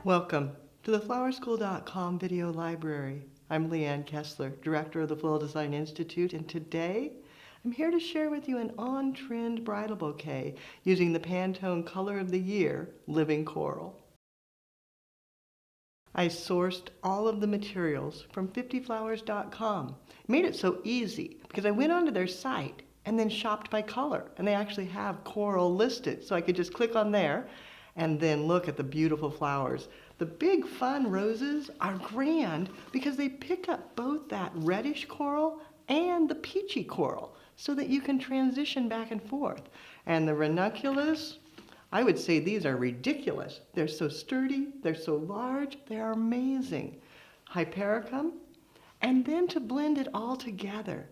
Welcome to the flowerschool.com video library. I'm Leanne Kessler, director of the Floral Design Institute, and today I'm here to share with you an on-trend bridal bouquet using the Pantone Color of the Year, Living Coral. I sourced all of the materials from 50flowers.com. Made it so easy because I went onto their site and then shopped by color, and they actually have coral listed, so I could just click on there and then look at the beautiful flowers. The big fun roses are grand because they pick up both that reddish coral and the peachy coral so that you can transition back and forth. And the ranunculus, I would say these are ridiculous. They're so sturdy, they're so large, they're amazing. Hypericum, and then to blend it all together,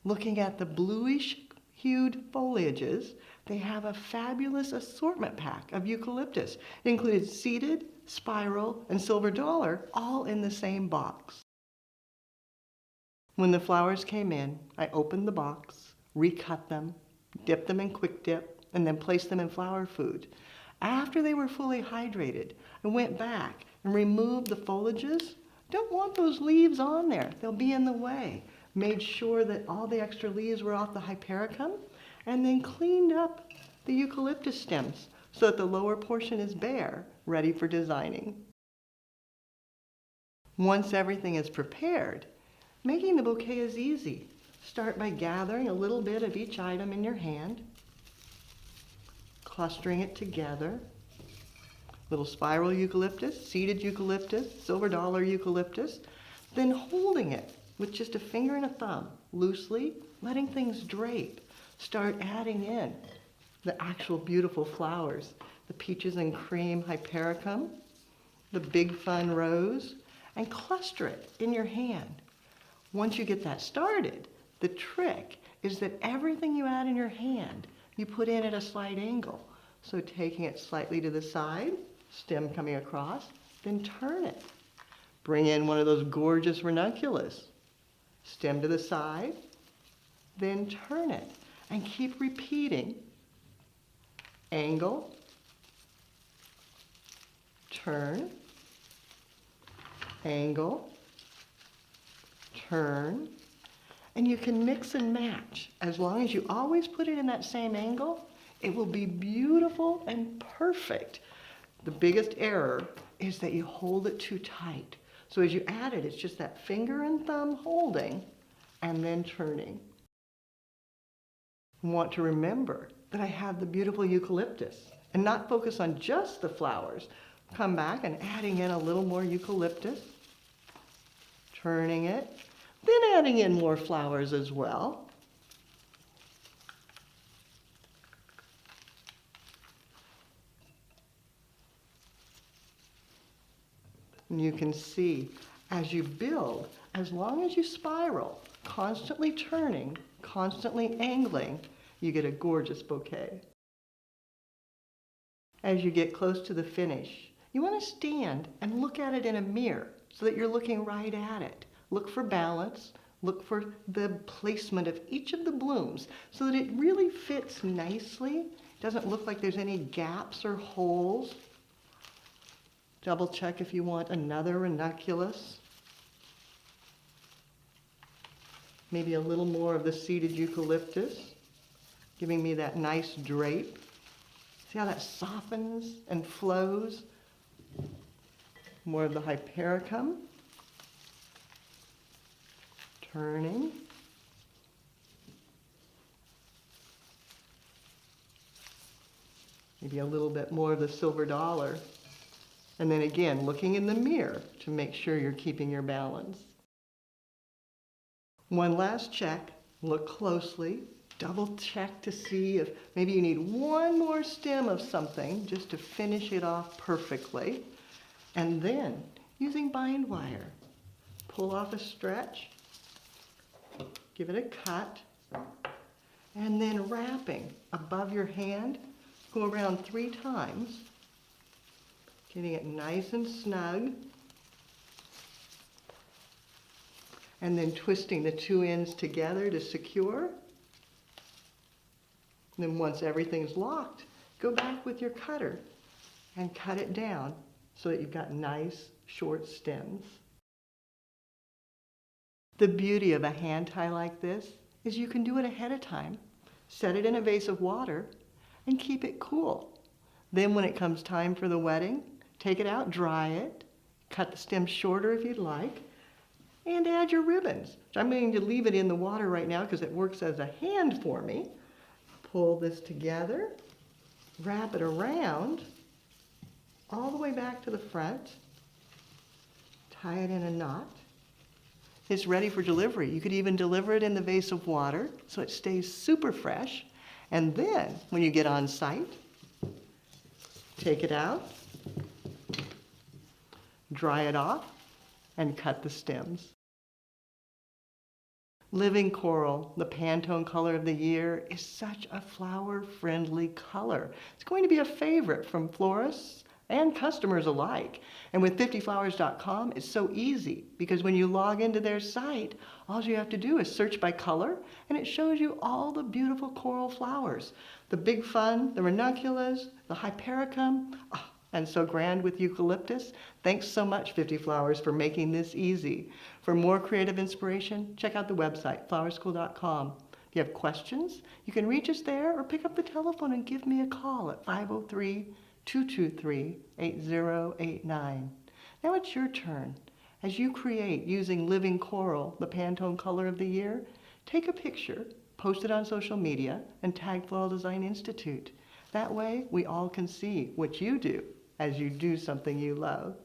looking at the bluish hued foliages, they have a fabulous assortment pack of eucalyptus. It included seeded, spiral, and silver dollar, all in the same box. When the flowers came in, I opened the box, recut them, dipped them in quick dip, and then placed them in flower food. After they were fully hydrated, I went back and removed the foliages. Don't want those leaves on there, they'll be in the way. Made sure that all the extra leaves were off the hypericum, and then cleaned up the eucalyptus stems so that the lower portion is bare, ready for designing. Once everything is prepared, making the bouquet is easy. Start by gathering a little bit of each item in your hand, clustering it together. Little spiral eucalyptus, seeded eucalyptus, silver dollar eucalyptus, then holding it with just a finger and a thumb, loosely, letting things drape. Start adding in the actual beautiful flowers, the peaches and cream hypericum, the big fun rose, and cluster it in your hand. Once you get that started, the trick is that everything you add in your hand, you put in at a slight angle. So taking it slightly to the side, stem coming across, then turn it. Bring in one of those gorgeous ranunculus. Stem to the side, then turn it. And keep repeating. Angle, turn, angle, turn. And you can mix and match. As long as you always put it in that same angle, it will be beautiful and perfect. The biggest error is that you hold it too tight. So as you add it, it's just that finger and thumb holding and then turning. Want to remember that I have the beautiful eucalyptus and not focus on just the flowers. Come back and adding in a little more eucalyptus, turning it, then adding in more flowers as well. And you can see as you build, as long as you spiral, constantly turning, constantly angling, you get a gorgeous bouquet. As you get close to the finish, you want to stand and look at it in a mirror so that you're looking right at it. Look for balance, look for the placement of each of the blooms so that it really fits nicely. Doesn't look like there's any gaps or holes. Double check if you want another ranunculus. Maybe a little more of the seeded eucalyptus, giving me that nice drape. See how that softens and flows? More of the hypericum. Turning. Maybe a little bit more of the silver dollar. And then again, looking in the mirror to make sure you're keeping your balance. One last check, look closely, double check to see if maybe you need one more stem of something just to finish it off perfectly. And then, using bind wire, pull off a stretch, give it a cut, and then wrapping above your hand, go around 3 times, getting it nice and snug. And then twisting the 2 ends together to secure. And then once everything's locked, go back with your cutter and cut it down so that you've got nice short stems. The beauty of a hand tie like this is you can do it ahead of time, set it in a vase of water, and keep it cool. Then when it comes time for the wedding, take it out, dry it, cut the stem shorter if you'd like, and add your ribbons. I'm going to leave it in the water right now because it works as a hand for me. Pull this together, wrap it around, all the way back to the front, tie it in a knot. It's ready for delivery. You could even deliver it in the vase of water so it stays super fresh. And then when you get on site, take it out, dry it off, and cut the stems. Living Coral, the Pantone color of the year, is such a flower-friendly color. It's going to be a favorite from florists and customers alike. And with 50flowers.com, it's so easy because when you log into their site, all you have to do is search by color and it shows you all the beautiful coral flowers. The big fun, the ranunculus, the hypericum, and so grand with eucalyptus. Thanks so much, 50 Flowers, for making this easy. For more creative inspiration, check out the website, flowerschool.com. If you have questions, you can reach us there or pick up the telephone and give me a call at 503-223-8089. Now it's your turn. As you create using Living Coral, the Pantone color of the year, take a picture, post it on social media, and tag Floral Design Institute. That way, we all can see what you do as you do something you love.